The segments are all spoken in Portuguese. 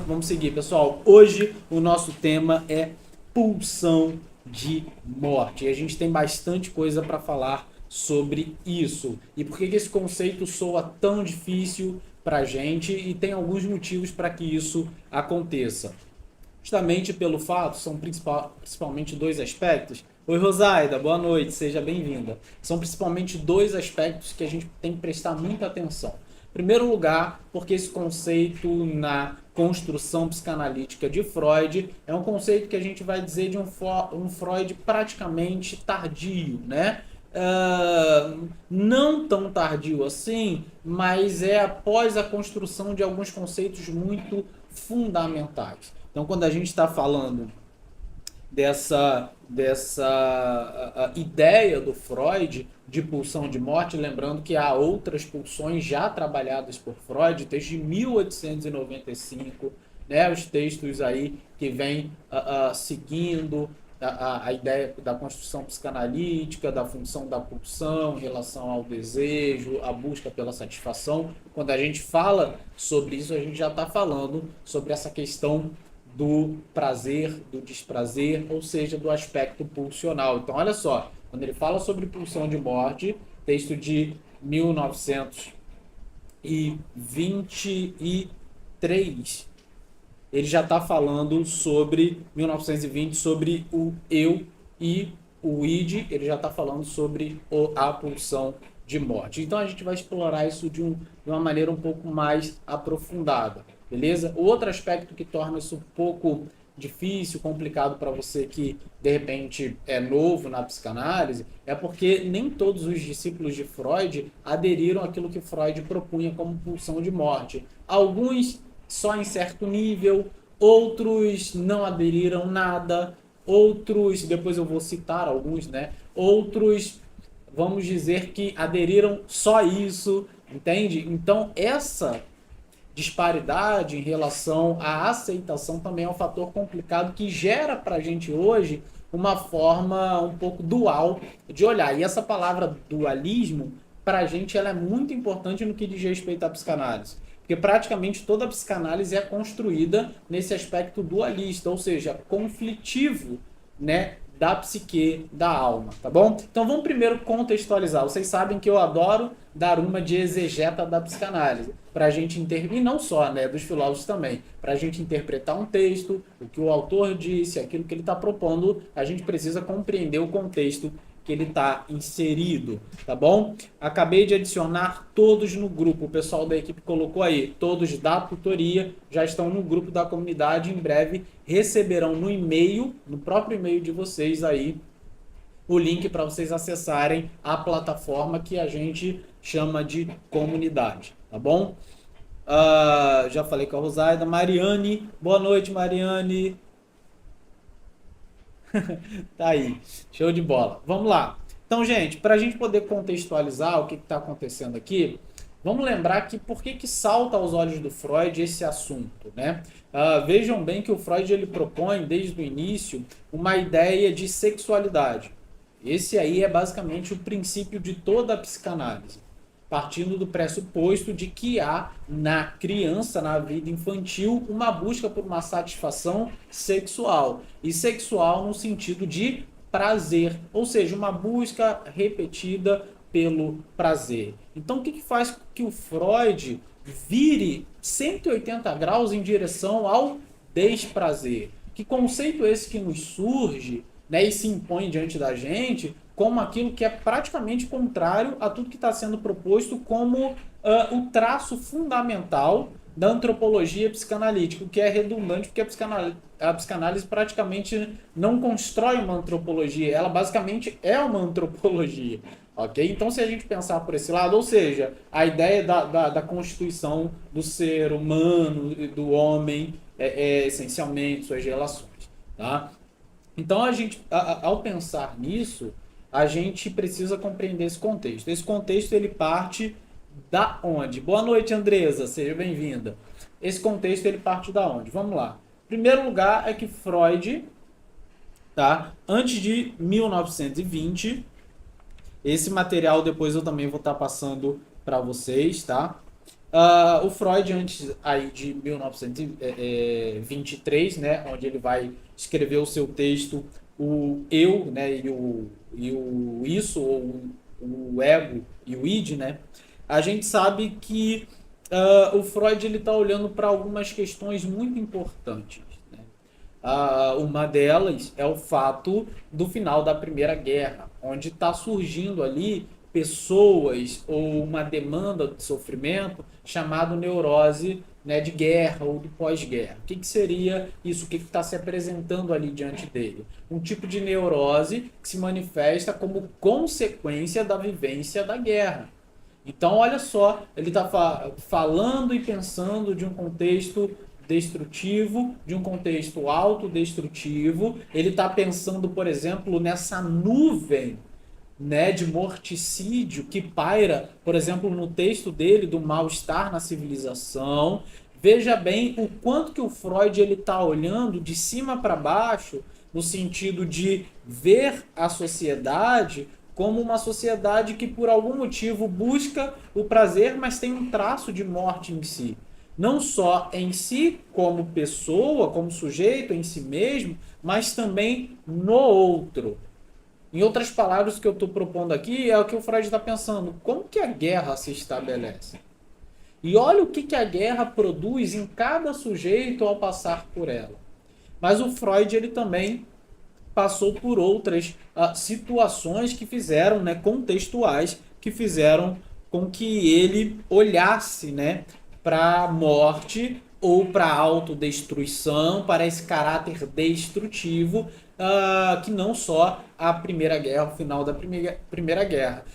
Vamos seguir, pessoal. Hoje o nosso tema é pulsão de morte. E a gente tem bastante coisa para falar sobre isso. E por que esse conceito soa tão difícil para a gente? E tem alguns motivos para que isso aconteça. Justamente pelo fato, são principalmente dois aspectos. Oi, Rosaida, boa noite, seja bem-vinda. São principalmente dois aspectos que a gente tem que prestar muita atenção. Em primeiro lugar, porque esse conceito na construção psicanalítica de Freud é um conceito que a gente vai dizer de um Freud praticamente tardio, né? Não tão tardio assim, mas é após a construção de alguns conceitos muito fundamentais. Então, quando a gente está falando dessa ideia do Freud de pulsão de morte, lembrando que há outras pulsões já trabalhadas por Freud desde 1895, né, os textos aí que vêm seguindo a ideia da construção psicanalítica, da função da pulsão em relação ao desejo, a busca pela satisfação. Quando a gente fala sobre isso, a gente já está falando sobre essa questão do prazer, do desprazer, ou seja, do aspecto pulsional. Então, olha só, quando ele fala sobre pulsão de morte, texto de 1923, ele já está falando sobre 1920, sobre o eu e o id, ele já está falando sobre a pulsão de morte. Então a gente vai explorar isso de uma maneira um pouco mais aprofundada, beleza? O outro aspecto que torna isso um pouco difícil, complicado para você que de repente é novo na psicanálise, é porque nem todos os discípulos de Freud aderiram àquilo que Freud propunha como pulsão de morte. Alguns só em certo nível, outros não aderiram nada, outros, depois eu vou citar alguns, né? Outros, vamos dizer que aderiram só isso, entende? Então essa disparidade em relação à aceitação também é um fator complicado que gera para a gente hoje uma forma um pouco dual de olhar. E essa palavra dualismo, para a gente, ela é muito importante no que diz respeito à psicanálise. Porque praticamente toda a psicanálise é construída nesse aspecto dualista, ou seja, conflitivo, né, da psique, da alma, tá bom? Então vamos primeiro contextualizar. Vocês sabem que eu adoro dar uma de exegeta da psicanálise, para a gente intervir, não só, né, dos filósofos também, para a gente interpretar um texto, o que o autor disse, aquilo que ele está propondo, a gente precisa compreender o contexto que ele está inserido, tá bom? Acabei de adicionar todos no grupo, o pessoal da equipe colocou aí, todos da tutoria já estão no grupo da comunidade, em breve receberão no e-mail, no próprio e-mail de vocês aí, o link para vocês acessarem a plataforma que a gente chama de comunidade, tá bom? Já falei com a Rosaida. Mariane, boa noite, Mariane. Tá aí, show de bola. Vamos lá. Então, gente, para a gente poder contextualizar o que está acontecendo aqui, vamos lembrar que por que salta aos olhos do Freud esse assunto, né? Vejam bem que o Freud ele propõe desde o início uma ideia de sexualidade. Esse aí é basicamente o princípio de toda a psicanálise, partindo do pressuposto de que há na criança, na vida infantil, uma busca por uma satisfação sexual. E sexual no sentido de prazer, ou seja, uma busca repetida pelo prazer. Então, o que faz com que o Freud vire 180 graus em direção ao desprazer? Que conceito é esse que nos surge, né, e se impõe diante da gente como aquilo que é praticamente contrário a tudo que está sendo proposto como o traço fundamental da antropologia psicanalítica, o que é redundante, porque a psicanálise praticamente não constrói uma antropologia, ela basicamente é uma antropologia. Ok? Então, se a gente pensar por esse lado, ou seja, a ideia da constituição do ser humano, do homem, essencialmente suas relações. Tá? Então, ao pensar nisso, a gente precisa compreender esse contexto. Esse contexto ele parte da onde? Boa noite, Andresa, seja bem-vinda. Esse contexto ele parte da onde? Vamos lá. Em primeiro lugar é que Freud, tá? Antes de 1920, esse material depois eu também vou estar passando para vocês, tá? O Freud, antes aí de 1923, né, onde ele vai escrever o seu texto, o eu, né, e o isso, ou o ego e o id, né, a gente sabe que o Freud ele está olhando para algumas questões muito importantes. Né? Uma delas é o fato do final da Primeira Guerra, onde está surgindo ali pessoas ou uma demanda de sofrimento chamado neurose, né, de guerra ou do pós-guerra. O que seria isso? O que está se apresentando ali diante dele? Um tipo de neurose que se manifesta como consequência da vivência da guerra. Então, olha só, ele está falando e pensando de um contexto destrutivo, de um contexto autodestrutivo. Ele está pensando, por exemplo, nessa nuvem, né, de morticídio que paira, por exemplo, no texto dele do mal-estar na civilização. Veja bem o quanto que o Freud ele está olhando de cima para baixo, no sentido de ver a sociedade como uma sociedade que por algum motivo busca o prazer, mas tem um traço de morte em si. Não só em si, como pessoa, como sujeito em si mesmo, mas também no outro. Em outras palavras, o que eu estou propondo aqui é o que o Freud está pensando. Como que a guerra se estabelece? E olha o que a guerra produz em cada sujeito ao passar por ela. Mas o Freud ele também passou por outras situações que fizeram, né, contextuais, que fizeram com que ele olhasse, né, para a morte ou para a autodestruição, para esse caráter destrutivo, que não só a Primeira Guerra, o final da Primeira Guerra.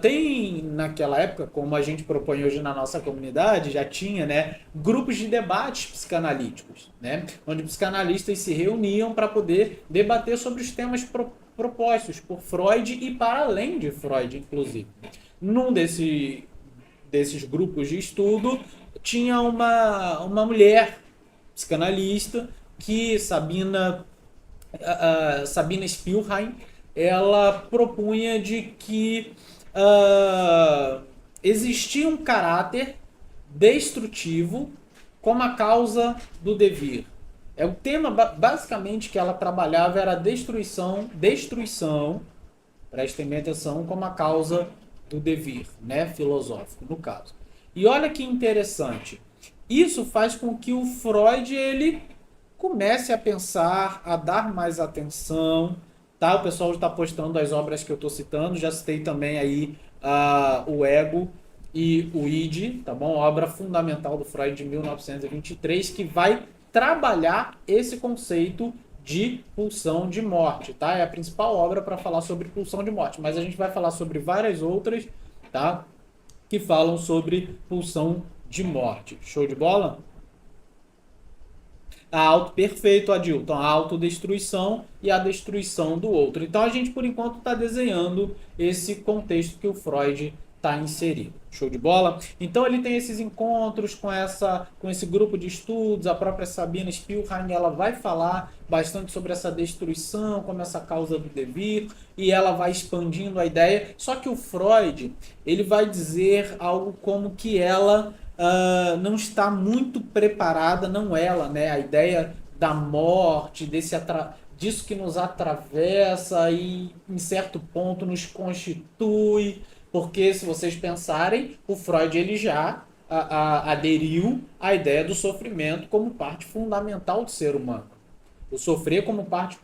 Tem naquela época, como a gente propõe hoje na nossa comunidade, já tinha, né, grupos de debates psicanalíticos, né, onde psicanalistas se reuniam para poder debater sobre os temas propostos por Freud e para além de Freud, inclusive. Num desses grupos de estudo tinha uma mulher psicanalista que Sabina Spielheim, ela propunha de que existia um caráter destrutivo como a causa do devir. O tema basicamente que ela trabalhava era a destruição, prestem bem atenção, como a causa do devir, né, filosófico no caso. E olha que interessante, isso faz com que o Freud ele comece a pensar, a dar mais atenção, tá? O pessoal está postando as obras que eu estou citando, já citei também aí o Ego e o Id, tá bom? Obra fundamental do Freud de 1923 que vai trabalhar esse conceito de pulsão de morte, tá? É a principal obra para falar sobre pulsão de morte, mas a gente vai falar sobre várias outras, tá? Que falam sobre pulsão de morte. Show de bola? Perfeito, Adilton. A autodestruição e a destruição do outro. Então a gente, por enquanto, está desenhando esse contexto que o Freud está inserido. Show de bola? Então ele tem esses encontros com esse grupo de estudos. A própria Sabina Spielheim ela vai falar bastante sobre essa destruição, como essa causa do devir, e ela vai expandindo a ideia. Só que o Freud ele vai dizer algo como que ela não está muito preparada, não ela, né? A ideia da morte, disso que nos atravessa e em certo ponto nos constitui, porque se vocês pensarem, o Freud ele já aderiu à ideia do sofrimento como parte fundamental do ser humano. O sofrer como parte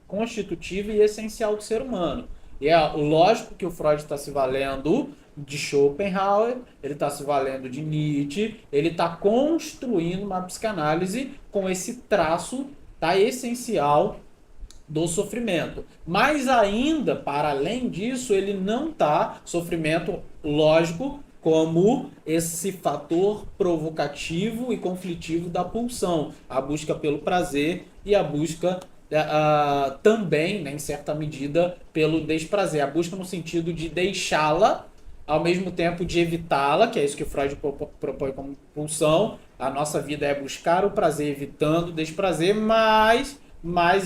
constitutiva e essencial do ser humano. E é lógico que o Freud está se valendo de Schopenhauer, ele está se valendo de Nietzsche, ele está construindo uma psicanálise com esse traço essencial do sofrimento. Mas ainda, para além disso, ele não está, sofrimento lógico, como esse fator provocativo e conflitivo da pulsão, a busca pelo prazer e a busca também, né, em certa medida, pelo desprazer, a busca no sentido de deixá-la ao mesmo tempo de evitá-la, que é isso que o Freud propõe como pulsão. A nossa vida é buscar o prazer evitando o desprazer, mas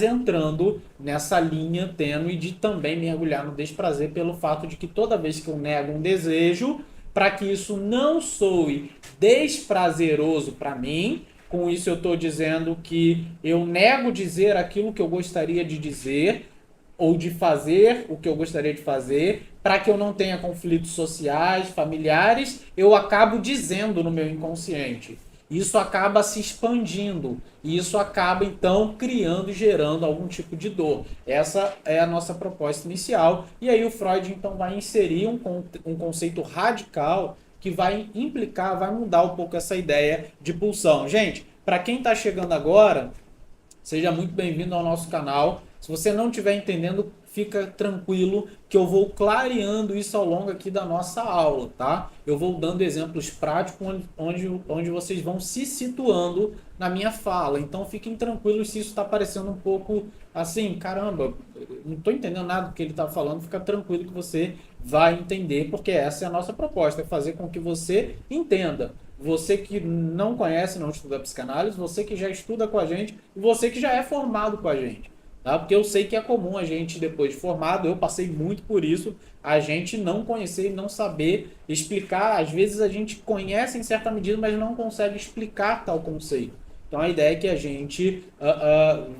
entrando nessa linha tênue de também mergulhar no desprazer pelo fato de que toda vez que eu nego um desejo, para que isso não soe desprazeroso para mim. Com isso eu estou dizendo que eu nego dizer aquilo que eu gostaria de dizer ou de fazer o que eu gostaria de fazer, para que eu não tenha conflitos sociais, familiares, eu acabo dizendo no meu inconsciente. Isso acaba se expandindo. E isso acaba, então, criando e gerando algum tipo de dor. Essa é a nossa proposta inicial. E aí o Freud, então, vai inserir um conceito radical que vai implicar, vai mudar um pouco essa ideia de pulsão. Gente, para quem está chegando agora, seja muito bem-vindo ao nosso canal. Se você não estiver entendendo, fica tranquilo que eu vou clareando isso ao longo aqui da nossa aula, tá? Eu vou dando exemplos práticos onde vocês vão se situando na minha fala. Então fiquem tranquilos se isso está parecendo um pouco assim, caramba, não estou entendendo nada do que ele está falando, fica tranquilo que você vai entender, porque essa é a nossa proposta, é fazer com que você entenda. Você que não conhece, não estuda psicanálise, você que já estuda com a gente e você que já é formado com a gente. Tá? Porque eu sei que é comum a gente, depois de formado, eu passei muito por isso, a gente não conhecer e não saber explicar. Às vezes a gente conhece em certa medida, mas não consegue explicar tal conceito. Então a ideia é que a gente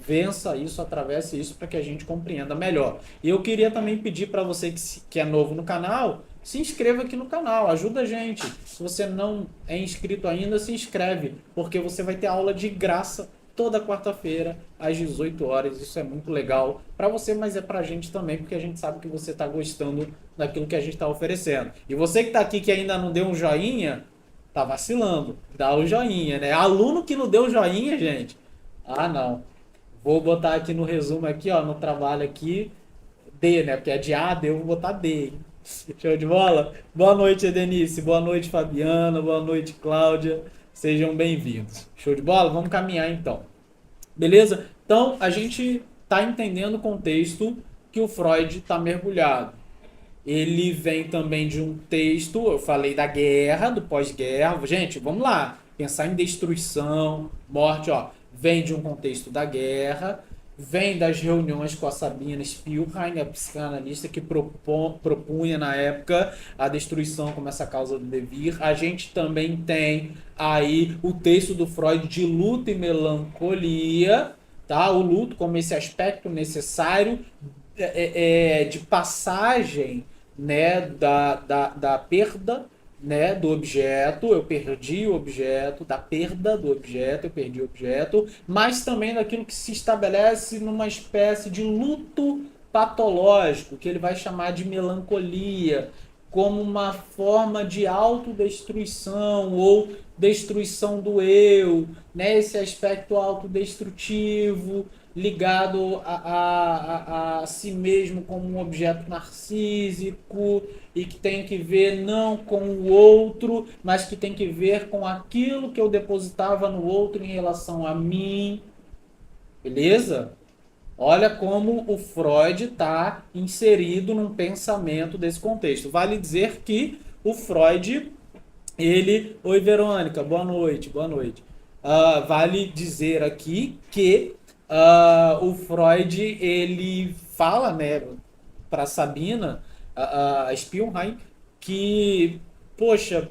vença isso, atravesse isso, para que a gente compreenda melhor. E eu queria também pedir para você que é novo no canal, se inscreva aqui no canal, ajuda a gente. Se você não é inscrito ainda, se inscreve, porque você vai ter aula de graça toda quarta-feira, às 18 horas. Isso é muito legal para você, mas é para a gente também, porque a gente sabe que você está gostando daquilo que a gente está oferecendo. E você que está aqui que ainda não deu um joinha, tá vacilando. Dá o joinha, né? Aluno que não deu joinha, gente. Ah, não. Vou botar aqui no resumo aqui, ó, no trabalho aqui, D, né? Porque é de A, D, eu vou botar D, hein? Show de bola? Boa noite, Edenice. Boa noite, Fabiana. Boa noite, Cláudia. Sejam bem-vindos. Show de bola? Vamos caminhar então. Beleza? Então, a gente está entendendo o contexto que o Freud está mergulhado. Ele vem também de um texto, eu falei da guerra, do pós-guerra. Gente, vamos lá. Pensar em destruição, morte, ó. Vem de um contexto da guerra, vem das reuniões com a Sabina Spielheim, a psicanalista que propunha na época a destruição como essa causa do devir. A gente também tem aí o texto do Freud de luto e melancolia, tá? O luto como esse aspecto necessário de passagem, né, da perda, né, do objeto, eu perdi o objeto, da perda do objeto, eu perdi o objeto, mas também daquilo que se estabelece numa espécie de luto patológico, que ele vai chamar de melancolia, como uma forma de autodestruição ou destruição do eu, né, esse aspecto autodestrutivo, ligado a si mesmo como um objeto narcísico e que tem que ver não com o outro, mas que tem que ver com aquilo que eu depositava no outro em relação a mim. Beleza? Olha como o Freud está inserido num pensamento desse contexto. Vale dizer que o Freud, ele... Oi, Verônica, boa noite, boa noite. Vale dizer aqui que o Freud, ele fala, né, para Sabina, a Spielheim, que, poxa,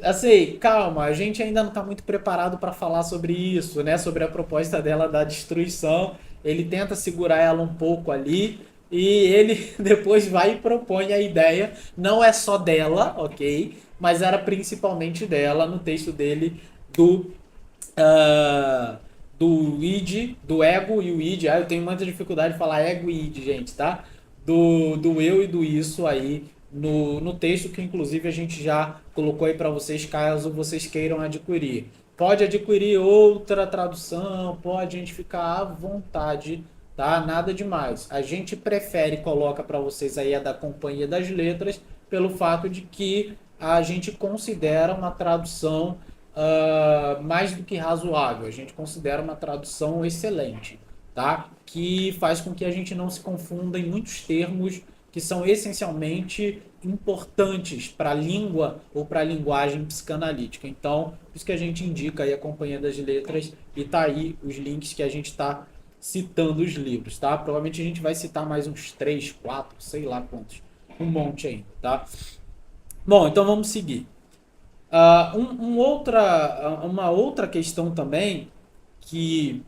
assim, calma, a gente ainda não está muito preparado para falar sobre isso, né, sobre a proposta dela da destruição. Ele tenta segurar ela um pouco ali, e ele depois vai e propõe a ideia, não é só dela, ok, mas era principalmente dela, no texto dele do... do id, do ego e o id. Eu tenho muita dificuldade de falar ego e id, gente, tá? Do eu e do isso aí no texto, que inclusive a gente já colocou aí para vocês, caso vocês queiram adquirir. Pode adquirir outra tradução, pode, a gente ficar à vontade, tá? Nada demais. A gente prefere, coloca para vocês aí a da Companhia das Letras, pelo fato de que a gente considera uma tradução mais do que razoável. A gente considera uma tradução excelente, tá? Que faz com que a gente não se confunda em muitos termos que são essencialmente importantes para a língua ou para a linguagem psicanalítica. Então, por isso que a gente indica aí a Companhia das Letras e tá aí os links que a gente está citando os livros, tá? Provavelmente a gente vai citar mais uns 3, 4, sei lá quantos. Um monte ainda, tá? Bom, então vamos seguir. Uma outra questão também que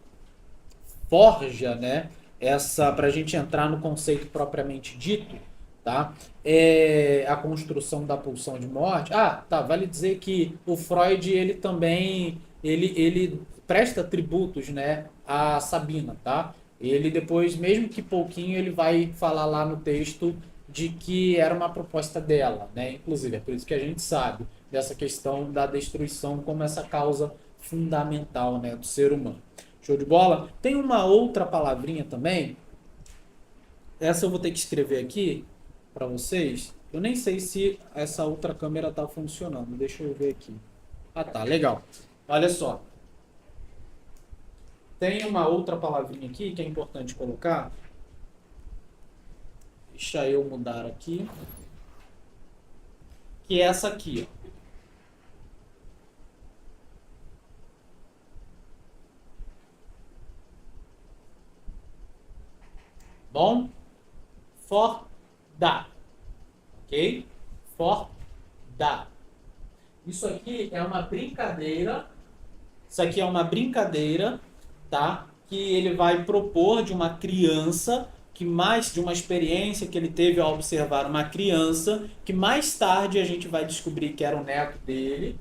forja, né, essa para a gente entrar no conceito propriamente dito, tá? É a construção da pulsão de morte. Ah, tá. Vale dizer que o Freud ele também ele presta tributos, né, a Sabina, tá? Ele depois, mesmo que pouquinho, ele vai falar lá no texto de que era uma proposta dela, né? Inclusive, é por isso que a gente sabe dessa questão da destruição como essa causa fundamental, né, do ser humano. Show de bola? Tem uma outra palavrinha também. Essa eu vou ter que escrever aqui para vocês. Eu nem sei se essa outra câmera está funcionando. Deixa eu ver aqui. Ah, tá, legal. Olha só. Tem uma outra palavrinha aqui que é importante colocar. Deixa eu mudar aqui. Que é essa aqui, ó. Bom? For da. Ok? For da. Isso aqui é uma brincadeira. Isso aqui é uma brincadeira, tá? Que ele vai propor de uma criança, que mais de uma experiência que ele teve ao observar uma criança, que mais tarde a gente vai descobrir que era o neto dele.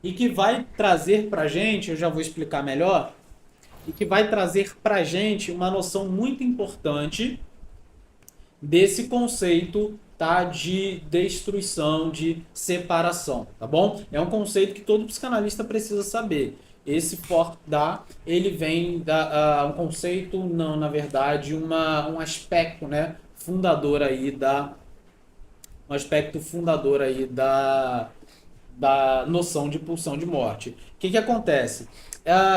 E que vai trazer pra gente, eu já vou explicar melhor, e que vai trazer pra gente uma noção muito importante desse conceito, tá, de destruição, de separação, tá bom? É um conceito que todo psicanalista precisa saber. Esse for-da, ele vem da um conceito, não, na verdade, um aspecto, né, fundador aí da um aspecto fundador aí da noção de pulsão de morte. O que que acontece?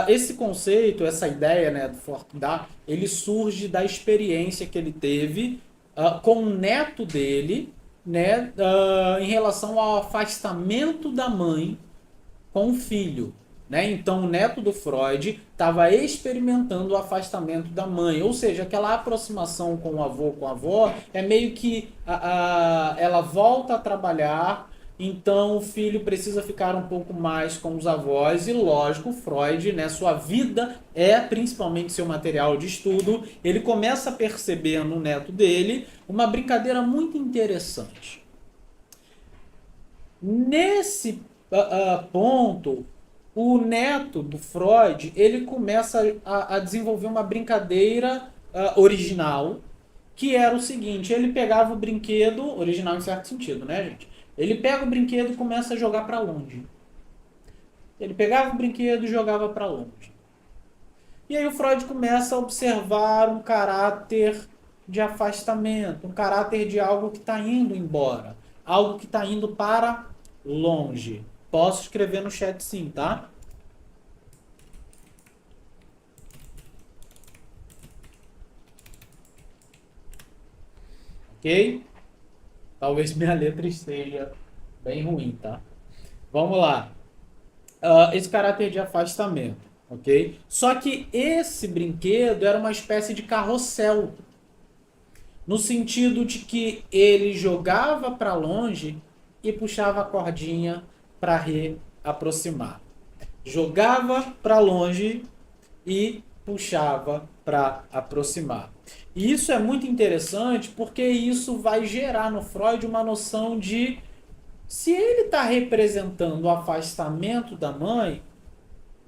Esse conceito, essa ideia, né, do for-da, ele surge da experiência que ele teve com o neto dele, né, em relação ao afastamento da mãe com o filho. Né? Então, o neto do Freud estava experimentando o afastamento da mãe, ou seja, aquela aproximação com o avô, com a avó, é meio que ela volta a trabalhar, então o filho precisa ficar um pouco mais com os avós, e lógico, Freud, né, sua vida é principalmente seu material de estudo, ele começa a perceber no neto dele uma brincadeira muito interessante. Nesse ponto, o neto do Freud ele começa a desenvolver uma brincadeira original, que era o seguinte: ele pegava o brinquedo, original em certo sentido, né, gente? Ele pega o brinquedo e começa a jogar para longe. Ele pegava o brinquedo e jogava para longe. E aí o Freud começa a observar um caráter de afastamento, um caráter de algo que está indo embora, algo que está indo para longe. Posso escrever no chat sim, tá? Ok? Talvez minha letra esteja bem ruim, tá? Vamos lá. Esse caráter de afastamento, ok? Só que esse brinquedo era uma espécie de carrossel, no sentido de que ele jogava para longe e puxava a cordinha para reaproximar. Jogava para longe e puxava para aproximar. E isso é muito interessante porque isso vai gerar no Freud uma noção de se ele está representando o afastamento da mãe,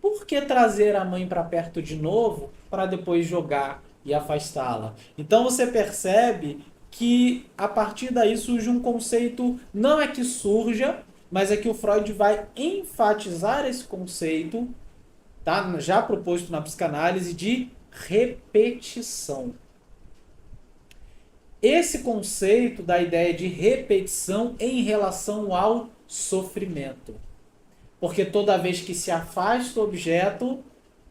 por que trazer a mãe para perto de novo para depois jogar e afastá-la? Então você percebe que a partir daí surge um conceito, não é que surja, mas é que o Freud vai enfatizar esse conceito, tá? Já proposto na psicanálise, de repetição. Esse conceito da ideia de repetição em relação ao sofrimento. Porque toda vez que se afasta o objeto,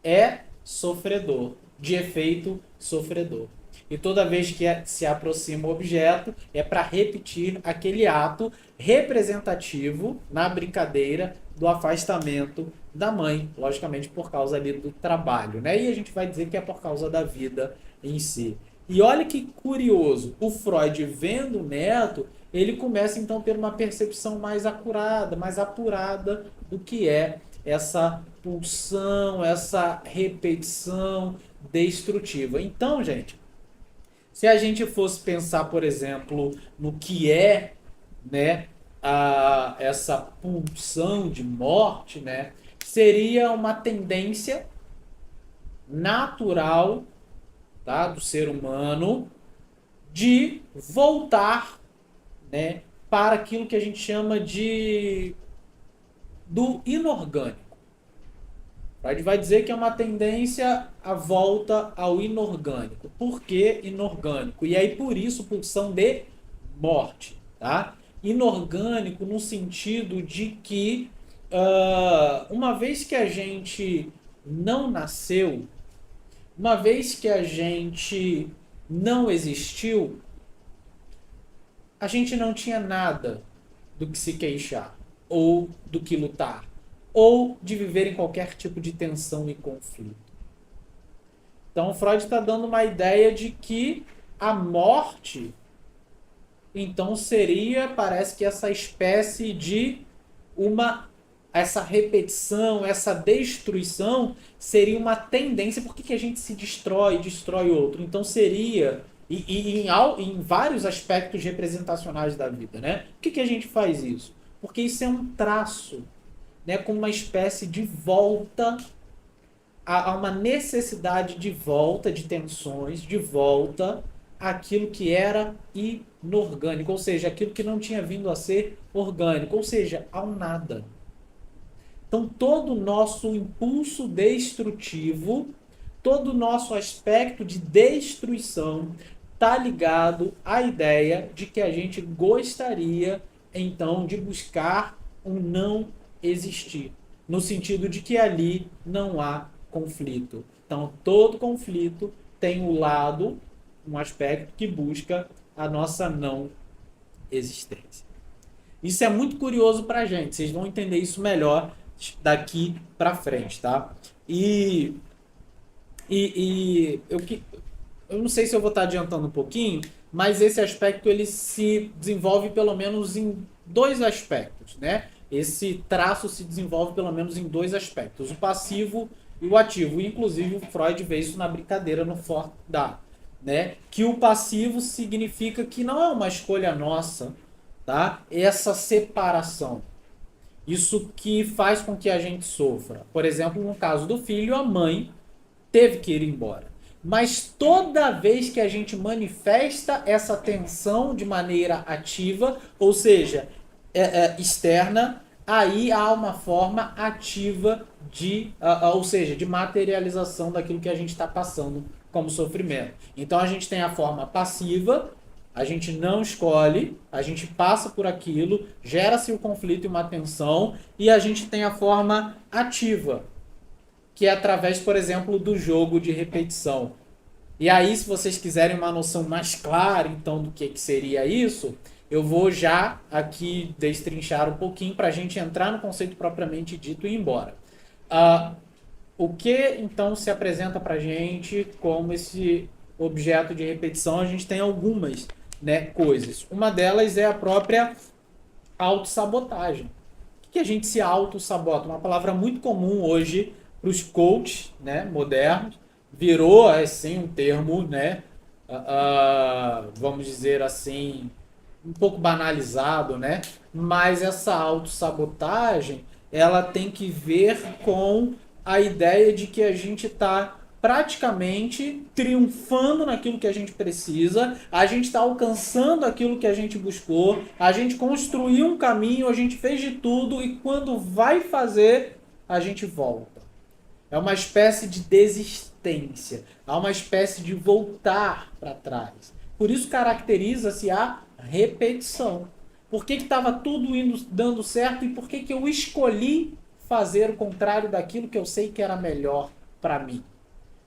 é sofredor, de efeito sofredor. E toda vez que se aproxima o objeto, é para repetir aquele ato representativo na brincadeira do afastamento da mãe, logicamente por causa ali do trabalho, né? E a gente vai dizer que é por causa da vida em si. E olha que curioso, o Freud vendo o neto, ele começa então a ter uma percepção mais acurada, mais apurada do que é essa pulsão, essa repetição destrutiva. Então, gente, se a gente fosse pensar, por exemplo, no que é, né, essa pulsão de morte, né, seria uma tendência natural, tá, do ser humano de voltar, né, para aquilo que a gente chama de do inorgânico. Freud vai dizer que é uma tendência à volta ao inorgânico. Por que inorgânico? E aí por isso pulsão de morte, tá? Inorgânico no sentido de que uma vez que a gente não nasceu, uma vez que a gente não existiu, a gente não tinha nada do que se queixar, ou do que lutar, ou de viver em qualquer tipo de tensão e conflito. Então, Freud está dando uma ideia de que a morte, então, seria, parece que essa espécie de essa repetição, essa destruição, seria uma tendência. Por que a gente se destrói outro? Então, seria em vários aspectos representacionais da vida, né? Por que a gente faz isso? Porque isso é um traço, né, com uma espécie de volta a uma necessidade de volta de tensões, de volta àquilo que era inorgânico, ou seja, aquilo que não tinha vindo a ser orgânico, ou seja, ao nada. Então, todo o nosso impulso destrutivo, todo o nosso aspecto de destruição está ligado à ideia de que a gente gostaria, então, de buscar um não existir. No sentido de que ali não há conflito. Então, todo conflito tem um lado, um aspecto que busca a nossa não existência. Isso é muito curioso para a gente. Vocês vão entender isso melhor daqui para frente, tá? Eu não sei se eu vou estar adiantando um pouquinho, mas esse aspecto ele se desenvolve pelo menos em dois aspectos, né? Esse traço se desenvolve pelo menos em dois aspectos, o passivo e o ativo. Inclusive o Freud vê isso na brincadeira no Fordá, né? Que o passivo significa que não é uma escolha nossa, tá? Essa separação. Isso que faz com que a gente sofra. Por exemplo, no caso do filho, a mãe teve que ir embora. Mas toda vez que a gente manifesta essa tensão de maneira ativa, ou seja, externa, aí há uma forma ativa ou seja, de materialização daquilo que a gente está passando como sofrimento. Então a gente tem a forma passiva, a gente não escolhe, a gente passa por aquilo, gera-se o conflito e uma tensão, e a gente tem a forma ativa, que é através, por exemplo, do jogo de repetição. E aí, se vocês quiserem uma noção mais clara, então, do que seria isso, eu vou já aqui destrinchar um pouquinho para a gente entrar no conceito propriamente dito e ir embora. O que, então, se apresenta para a gente como esse objeto de repetição? A gente tem algumas, né, coisas. Uma delas é a própria autossabotagem. O que a gente se autossabota? Uma palavra muito comum hoje para os coaches, né, modernos, virou assim um termo, né, vamos dizer assim, um pouco banalizado, né? Mas essa autossabotagem, ela tem que ver com a ideia de que a gente está praticamente triunfando naquilo que a gente precisa, a gente está alcançando aquilo que a gente buscou, a gente construiu um caminho, a gente fez de tudo e quando vai fazer, a gente volta. É uma espécie de desistência, há uma espécie de voltar para trás. Por isso caracteriza-se a repetição. Por que estava tudo indo dando certo e por que eu escolhi fazer o contrário daquilo que eu sei que era melhor para mim?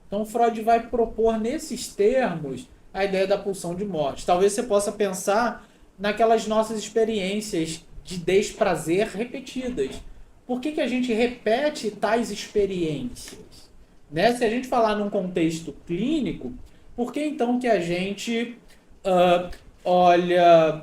Então Freud vai propor nesses termos a ideia da pulsão de morte. Talvez você possa pensar naquelas nossas experiências de desprazer repetidas. por que a gente repete tais experiências? Né? Se a gente falar num contexto clínico, por que então que a gente ah, olha,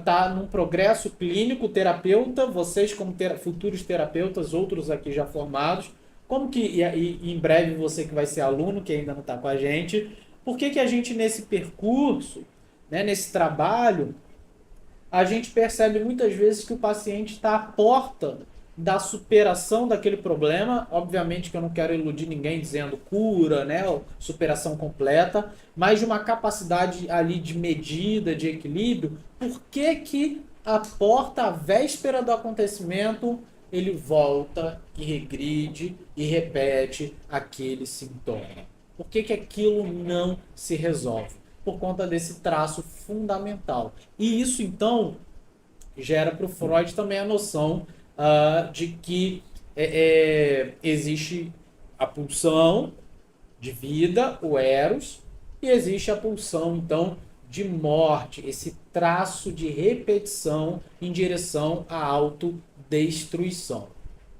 tá num progresso clínico, terapeuta, vocês como futuros terapeutas, outros aqui já formados, como que, e em breve você que vai ser aluno, que ainda não está com a gente, por que a gente nesse percurso, né, nesse trabalho, a gente percebe muitas vezes que o paciente está à porta da superação daquele problema. Obviamente que eu não quero iludir ninguém dizendo cura, né, ou superação completa, mas de uma capacidade ali de medida, de equilíbrio. Por que a porta, à véspera do acontecimento, ele volta e regride e repete aquele sintoma? Por que aquilo não se resolve? Por conta desse traço fundamental. E isso, então, gera para o Freud também a noção de que existe a pulsão de vida, o eros, e existe a pulsão, então, de morte, esse traço de repetição em direção à autodestruição.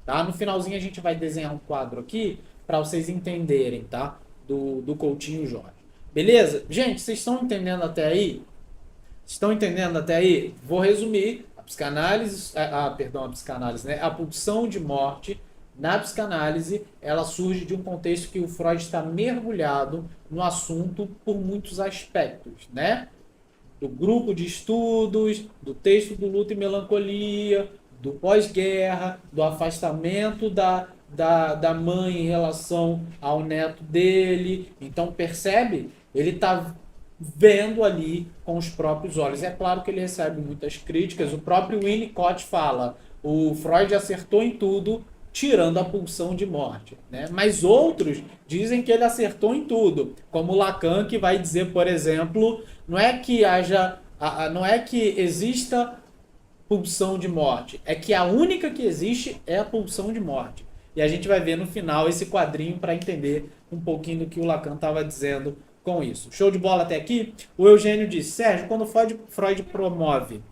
Tá? No finalzinho a gente vai desenhar um quadro aqui para vocês entenderem, tá? Do Coutinho Jorge. Beleza? Gente, vocês estão entendendo até aí? Estão entendendo até aí? Vou resumir. A psicanálise, a psicanálise, né? A pulsão de morte na psicanálise, ela surge de um contexto que o Freud está mergulhado no assunto por muitos aspectos, né? Do grupo de estudos, do texto do Luto e Melancolia, do pós-guerra, do afastamento da mãe em relação ao neto dele. Então, percebe? Ele está vendo ali com os próprios olhos. É claro que ele recebe muitas críticas. O próprio Winnicott fala, o Freud acertou em tudo, tirando a pulsão de morte. Né? Mas outros dizem que ele acertou em tudo, como Lacan, que vai dizer, por exemplo, não é que exista pulsão de morte, é que a única que existe é a pulsão de morte. E a gente vai ver no final esse quadrinho para entender um pouquinho do que o Lacan estava dizendo com isso. Show de bola até aqui? O Eugênio disse, Sérgio, quando Freud promove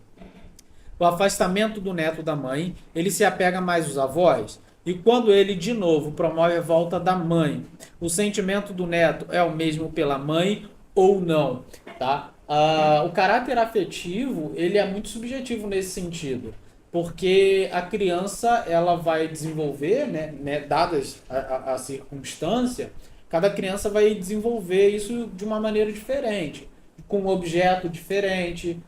o afastamento do neto da mãe, ele se apega mais aos avós? E quando ele, de novo, promove a volta da mãe, o sentimento do neto é o mesmo pela mãe ou não? Tá? O caráter afetivo, ele é muito subjetivo nesse sentido. Porque a criança, ela vai desenvolver, né, dadas a circunstância, cada criança vai desenvolver isso de uma maneira diferente, com um objeto diferente.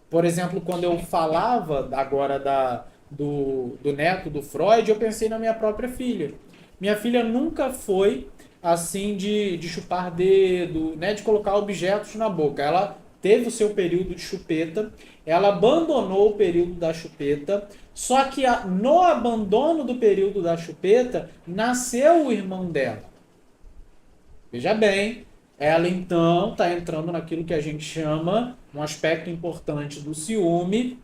Por exemplo, quando eu falava agora do neto do Freud, eu pensei na minha própria filha. Minha filha nunca foi assim de chupar dedo, né, de colocar objetos na boca. Ela teve o seu período de chupeta, ela abandonou o período da chupeta, só que no abandono do período da chupeta, nasceu o irmão dela. Veja bem, ela então está entrando naquilo que a gente chama, um aspecto importante do ciúme,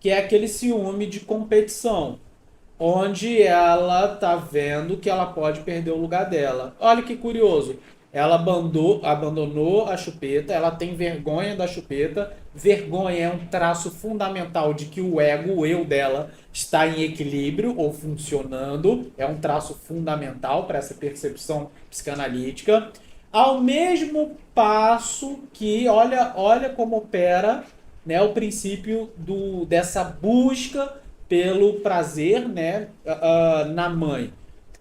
que é aquele ciúme de competição, onde ela está vendo que ela pode perder o lugar dela. Olha que curioso, ela abandonou a chupeta, ela tem vergonha da chupeta. Vergonha é um traço fundamental de que o ego, o eu dela, está em equilíbrio ou funcionando. É um traço fundamental para essa percepção psicanalítica. Ao mesmo passo que, olha como opera, né, o princípio dessa busca pelo prazer, né, na mãe.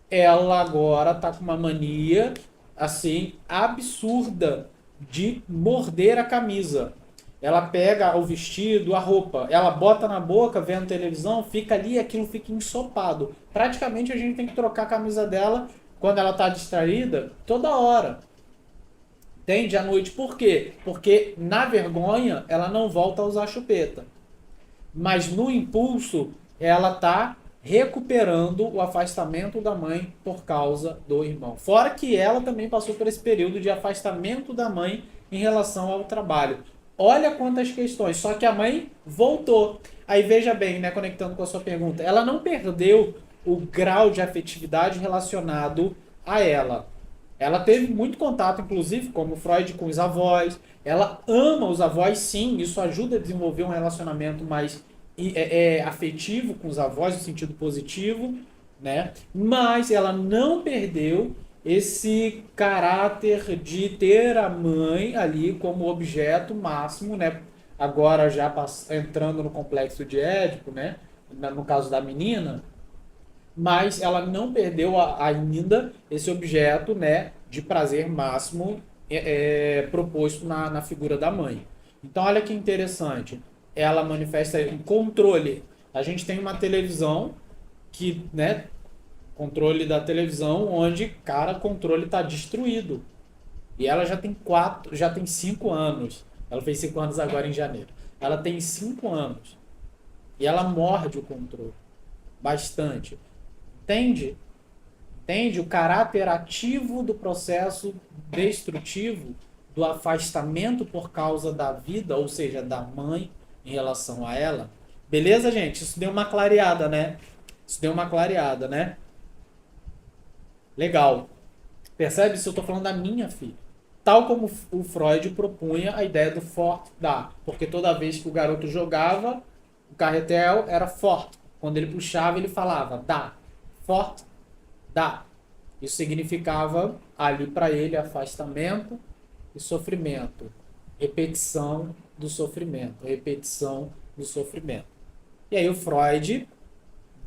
Ela agora está com uma mania assim absurda de morder a camisa. Ela pega o vestido, a roupa, ela bota na boca, vendo televisão, fica ali e aquilo fica ensopado. Praticamente a gente tem que trocar a camisa dela quando ela está distraída toda hora. Entende? À noite. Por quê? Porque na vergonha ela não volta a usar chupeta. Mas no impulso ela está recuperando o afastamento da mãe por causa do irmão. Fora que ela também passou por esse período de afastamento da mãe em relação ao trabalho. Olha quantas questões, só que a mãe voltou. Aí veja bem, né, conectando com a sua pergunta, ela não perdeu o grau de afetividade relacionado a ela. Ela teve muito contato, inclusive, como Freud, com os avós. Ela ama os avós, sim, isso ajuda a desenvolver um relacionamento mais afetivo com os avós no sentido positivo, né? Mas ela não perdeu esse caráter de ter a mãe ali como objeto máximo, né? Agora já entrando no complexo de Édipo, né? No caso da menina, mas ela não perdeu ainda esse objeto, né, de prazer máximo proposto na figura da mãe. Então, olha que interessante. Ela manifesta um controle. A gente tem uma televisão que, né, controle da televisão, onde, cara, o controle está destruído. E ela já tem 5 anos. Ela fez 5 anos agora em janeiro. Ela tem 5 anos. E ela morde o controle. Bastante. Entende? Entende o caráter ativo do processo destrutivo, do afastamento por causa da vida, ou seja, da mãe em relação a ela? Beleza, gente? Isso deu uma clareada, né? Isso deu uma clareada, né? Legal. Percebe? Se eu estou falando da minha filha. Tal como o Freud propunha a ideia do forte dá. Porque toda vez que o garoto jogava, o carretel era forte. Quando ele puxava, ele falava dá. Forte, dá. Isso significava ali para ele afastamento e sofrimento. Repetição do sofrimento. Repetição do sofrimento. E aí o Freud,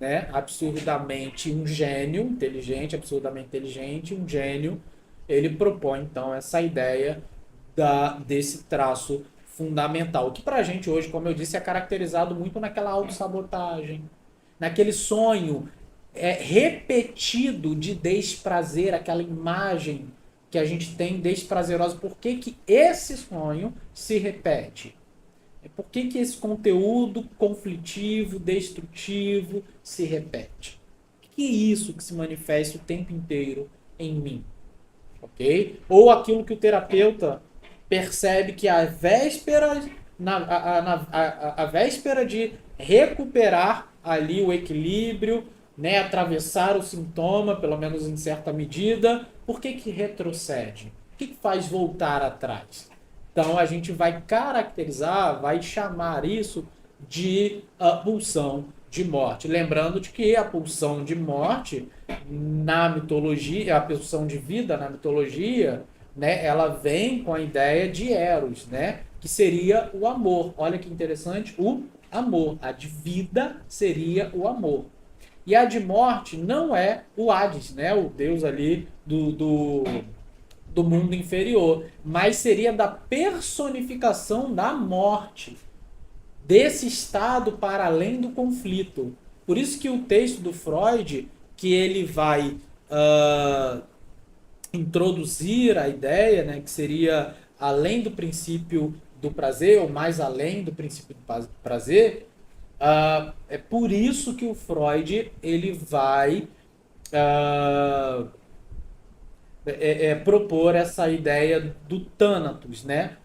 né, absurdamente um gênio, inteligente, absurdamente inteligente, um gênio, ele propõe então essa ideia desse traço fundamental, que pra gente hoje, como eu disse, é caracterizado muito naquela autossabotagem, naquele sonho repetido de desprazer, aquela imagem que a gente tem desprazerosa. Por que que esse sonho se repete? Por que que esse conteúdo conflitivo, destrutivo se repete? O que é isso que se manifesta o tempo inteiro em mim? Ok? Ou aquilo que o terapeuta percebe que a véspera, a véspera de recuperar ali o equilíbrio, né, atravessar o sintoma, pelo menos em certa medida, por que que retrocede? O que que faz voltar atrás? Então a gente vai caracterizar, vai chamar isso de pulsão de morte. Lembrando de que a pulsão de morte na mitologia, a pulsão de vida na mitologia, né, ela vem com a ideia de Eros, né, que seria o amor. Olha que interessante, o amor. A de vida seria o amor. E a de morte não é o Hades, né, o deus ali do mundo inferior, mas seria da personificação da morte, desse estado para além do conflito. Por isso que o texto do Freud, que ele vai introduzir a ideia, né, que seria além do princípio do prazer, ou mais além do princípio do prazer, é por isso que o Freud ele vai propor essa ideia do Thanatos, né?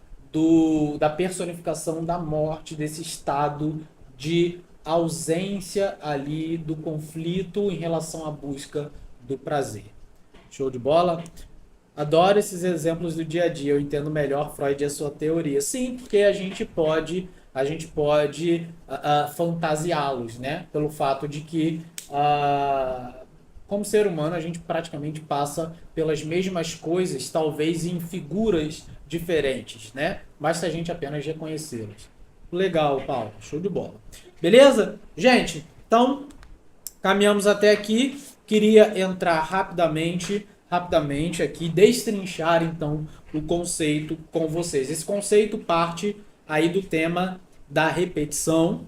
Da personificação da morte, desse estado de ausência ali do conflito em relação à busca do prazer. Show de bola? Adoro esses exemplos do dia a dia. Eu entendo melhor Freud e a sua teoria. Sim, porque a gente pode fantasiá-los, né? Pelo fato de que como ser humano, a gente praticamente passa pelas mesmas coisas, talvez em figuras diferentes, né? Basta a gente apenas reconhecê-las. Legal, Paulo. Show de bola. Beleza? Gente, então, caminhamos até aqui. Queria entrar rapidamente aqui, destrinchar, então, o conceito com vocês. Esse conceito parte aí do tema da repetição,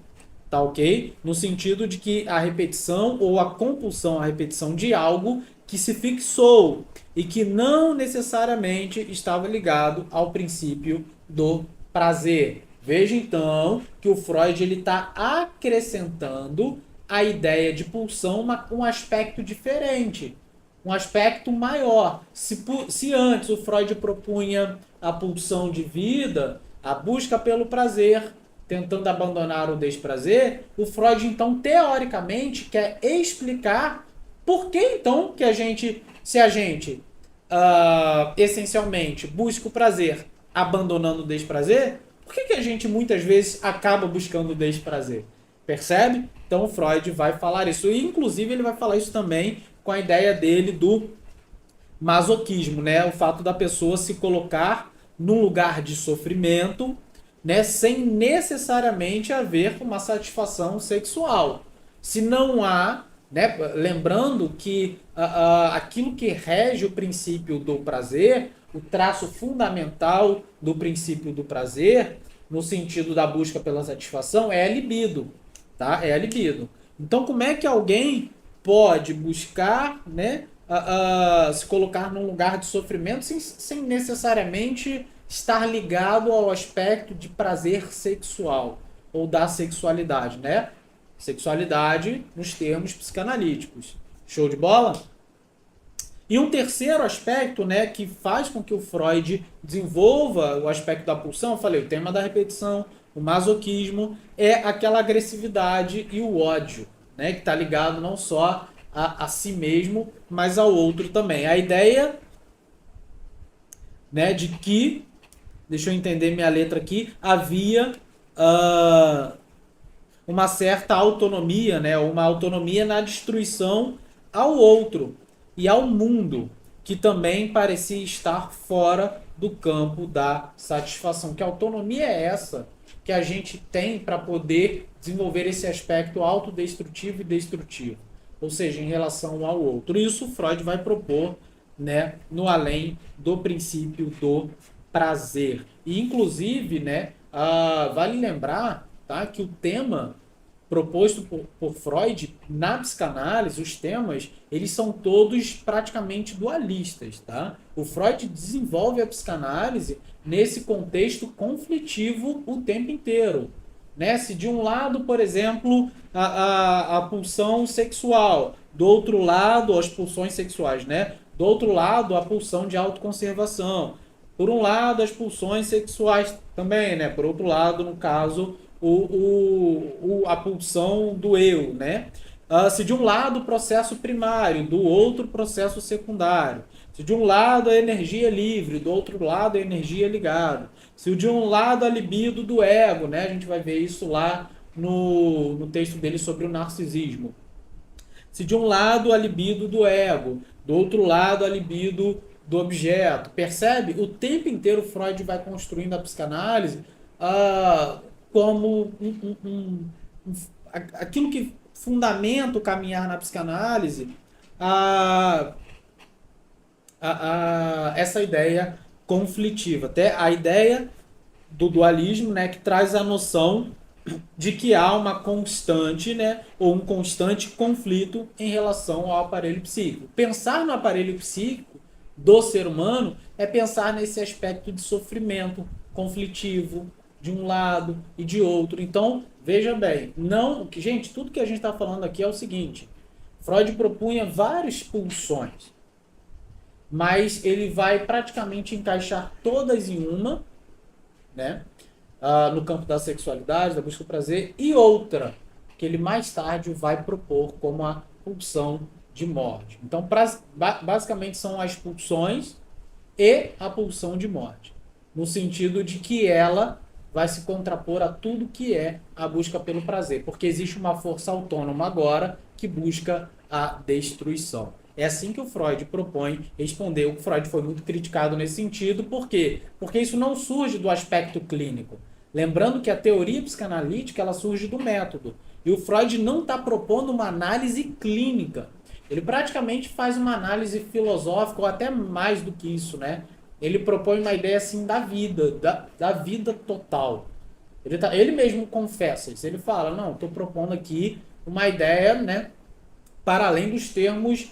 tá ok? No sentido de que a repetição ou a compulsão à repetição de algo que se fixou e que não necessariamente estava ligado ao princípio do prazer. Veja então que o Freud está acrescentando a ideia de pulsão um aspecto diferente, um aspecto maior. Se antes o Freud propunha a pulsão de vida, a busca pelo prazer, tentando abandonar o desprazer, o Freud, então, teoricamente, quer explicar por que, então, que se a gente, essencialmente, busca o prazer abandonando o desprazer, por que a gente, muitas vezes, acaba buscando o desprazer? Percebe? Então o Freud vai falar isso. E inclusive ele vai falar isso também com a ideia dele do masoquismo, né? O fato da pessoa se colocar num lugar de sofrimento, né? Sem necessariamente haver uma satisfação sexual. Se não há, né? Lembrando que aquilo que rege o princípio do prazer, o traço fundamental do princípio do prazer, no sentido da busca pela satisfação, é a libido, tá? É a libido. Então, como é que alguém pode buscar, né, se colocar num lugar de sofrimento sem necessariamente estar ligado ao aspecto de prazer sexual ou da sexualidade, né? Sexualidade nos termos psicanalíticos. Show de bola? E um terceiro aspecto, né, que faz com que o Freud desenvolva o aspecto da pulsão, eu falei, o tema da repetição, o masoquismo, é aquela agressividade e o ódio, né, que está ligado não só a si mesmo, mas ao outro também. A ideia, né, de que, deixa eu entender minha letra aqui, havia uma certa autonomia, né, uma autonomia na destruição ao outro e ao mundo, que também parecia estar fora do campo da satisfação. Que autonomia é essa que a gente tem para poder desenvolver esse aspecto autodestrutivo e destrutivo? Ou seja, em relação ao outro. Isso Freud vai propor, né, no além do princípio do prazer. E, inclusive, né, vale lembrar, tá, que o tema proposto por Freud na psicanálise, os temas, eles são todos praticamente dualistas, tá? O Freud desenvolve a psicanálise nesse contexto conflitivo o tempo inteiro, né? Se de um lado, por exemplo, a pulsão sexual, do outro lado, as pulsões sexuais, né? Do outro lado, a pulsão de autoconservação. Por um lado, as pulsões sexuais também, né? Por outro lado, no caso, a pulsão do eu, né? Se de um lado o processo primário, do outro processo secundário. Se de um lado a energia livre, do outro lado a energia ligada. Se de um lado a libido do ego, né? A gente vai ver isso lá no texto dele sobre o narcisismo. Se de um lado a libido do ego, do outro lado a libido do objeto. Percebe? O tempo inteiro Freud vai construindo a psicanálise como aquilo que fundamenta o caminhar na psicanálise, essa ideia conflitiva, até a ideia do dualismo, né, que traz a noção de que há uma constante, né, ou um constante conflito em relação ao aparelho psíquico. Pensar no aparelho psíquico do ser humano é pensar nesse aspecto de sofrimento conflitivo, de um lado e de outro. Então, veja bem, não, gente, tudo que a gente está falando aqui é o seguinte: Freud propunha várias pulsões, mas ele vai praticamente encaixar todas em uma, né? No campo da sexualidade, da busca do prazer, e outra que ele mais tarde vai propor como a pulsão de morte. Então, basicamente são as pulsões e a pulsão de morte, no sentido de que ela vai se contrapor a tudo que é a busca pelo prazer, porque existe uma força autônoma agora que busca a destruição. É assim que o Freud propõe responder. O Freud foi muito criticado nesse sentido. Por quê? Porque isso não surge do aspecto clínico. Lembrando que a teoria psicanalítica ela surge do método. E o Freud não está propondo uma análise clínica. Ele praticamente faz uma análise filosófica, ou até mais do que isso, né? Ele propõe uma ideia assim da vida, da vida total. Ele mesmo confessa isso. Ele fala, não, estou propondo aqui uma ideia, né, para além dos termos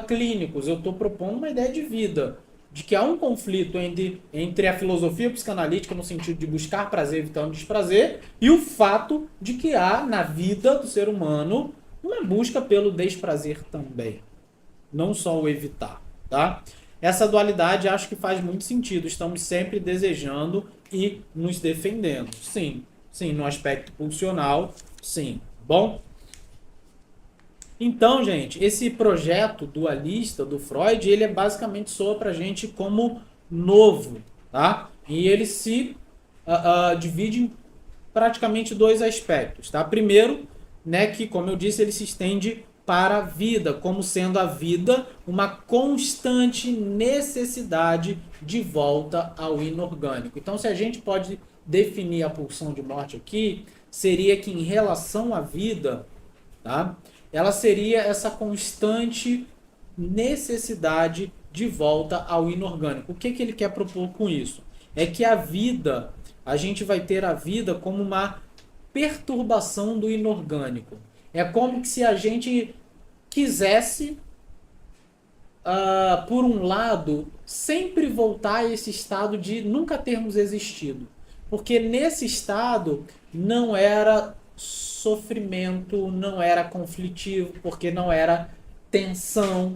clínicos. Eu estou propondo uma ideia de vida, de que há um conflito entre a filosofia psicanalítica no sentido de buscar prazer evitando desprazer e o fato de que há na vida do ser humano uma busca pelo desprazer também, não só o evitar, tá? Essa dualidade acho que faz muito sentido. Estamos sempre desejando e nos defendendo. Sim, sim, no aspecto pulsional, sim. Bom? Então, gente, esse projeto dualista do Freud, ele basicamente soa pra gente como novo, tá? E ele se divide em praticamente dois aspectos, tá? Primeiro, né, que, como eu disse, ele se estende para a vida, como sendo a vida uma constante necessidade de volta ao inorgânico. Então, se a gente pode definir a pulsão de morte aqui, seria que em relação à vida, tá, ela seria essa constante necessidade de volta ao inorgânico. O que, que ele quer propor com isso? É que a vida, a gente vai ter a vida como uma perturbação do inorgânico. É como que se a gente quisesse, por um lado, sempre voltar a esse estado de nunca termos existido. Porque nesse estado não era sofrimento, não era conflitivo, porque não era tensão,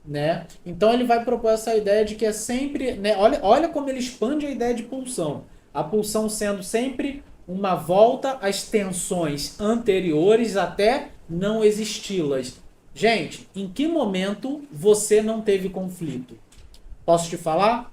né? Então ele vai propor essa ideia de que é sempre, né? Olha como ele expande a ideia de pulsão. A pulsão sendo sempre uma volta às tensões anteriores até não existi-las. Gente, em que momento você não teve conflito? Posso te falar?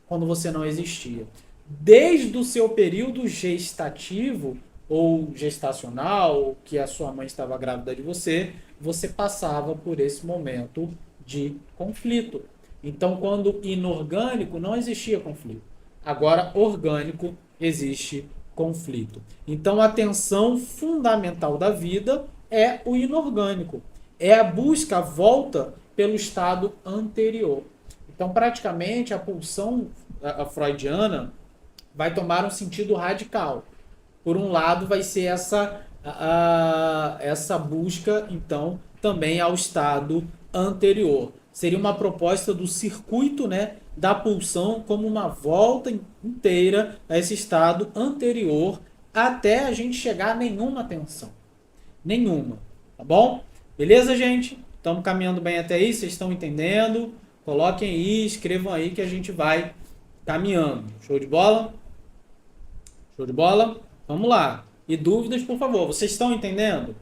Quando você não existia. Desde o seu período gestativo ou gestacional, que a sua mãe estava grávida de você, você passava por esse momento de conflito. Então, quando inorgânico, não existia conflito. Agora, orgânico, existe conflito. Então, a tensão fundamental da vida é o inorgânico. É a busca, a volta pelo estado anterior. Então, praticamente, a pulsão freudiana vai tomar um sentido radical. Por um lado, vai ser essa busca, então, também ao estado anterior. Seria uma proposta do circuito, né, da pulsão como uma volta inteira a esse estado anterior até a gente chegar a nenhuma tensão. Nenhuma. Tá bom? Beleza, gente? Estamos caminhando bem até aí? Vocês estão entendendo? Coloquem aí, escrevam aí que a gente vai caminhando. Show de bola? Show de bola? Vamos lá. E dúvidas, por favor. Vocês estão entendendo?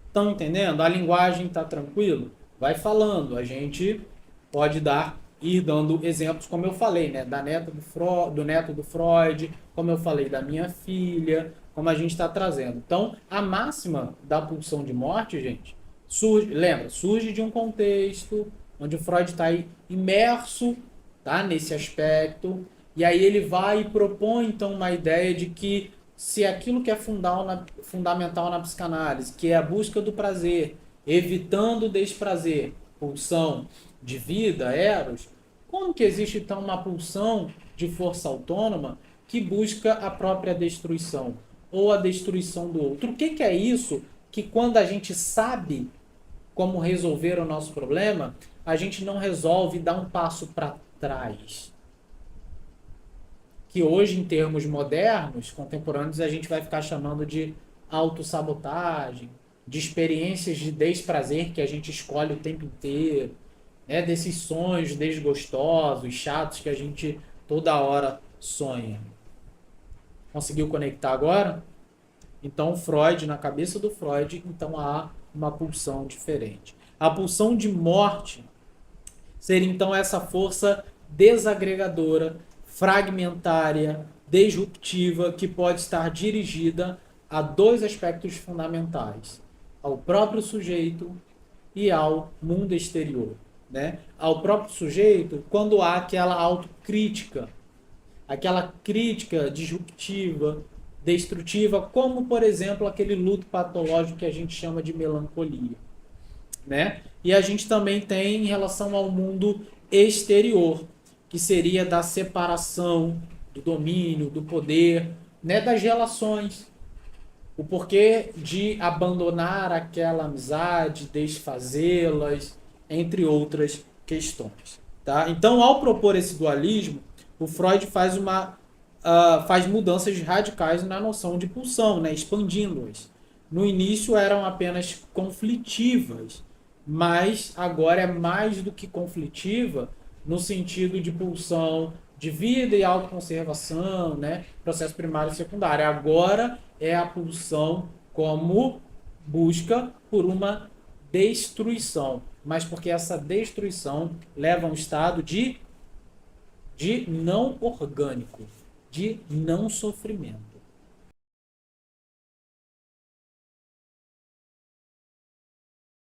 Estão entendendo? A linguagem está tranquilo? Vai falando. A gente pode ir dando exemplos, como eu falei, né? Do neto do Freud, como eu falei da minha filha, como a gente está trazendo. Então, a máxima da pulsão de morte, gente, surge de um contexto onde o Freud está imerso, tá, nesse aspecto, e aí ele vai e propõe, então, uma ideia de que se aquilo que é fundamental na psicanálise, que é a busca do prazer, evitando o desprazer, pulsão de vida, eros, como que existe, então, uma pulsão de força autônoma que busca a própria destruição, ou a destruição do outro? O que é isso que, quando a gente sabe como resolver o nosso problema, a gente não resolve e dá um passo para trás? Que hoje, em termos modernos, contemporâneos, a gente vai ficar chamando de autossabotagem, de experiências de desprazer que a gente escolhe o tempo inteiro, né? Desses sonhos desgostosos, chatos que a gente toda hora sonha. Conseguiu conectar agora? Então, Freud, na cabeça do Freud, então há uma pulsão diferente. A pulsão de morte seria, então, essa força desagregadora, fragmentária, disruptiva, que pode estar dirigida a dois aspectos fundamentais: ao próprio sujeito e ao mundo exterior, né? Ao próprio sujeito, quando há aquela autocrítica, aquela crítica disruptiva, destrutiva, como, por exemplo, aquele luto patológico que a gente chama de melancolia, né? E a gente também tem em relação ao mundo exterior, que seria da separação, do domínio, do poder, né, das relações. O porquê de abandonar aquela amizade, desfazê-las, entre outras questões. Tá? Então, ao propor esse dualismo, o Freud faz mudanças radicais na noção de pulsão, né, expandindo-as. No início eram apenas conflitivas, mas agora é mais do que conflitiva, no sentido de pulsão de vida e autoconservação, né? Processo primário e secundário. Agora é a pulsão como busca por uma destruição, mas porque essa destruição leva a um estado de não orgânico, de não sofrimento.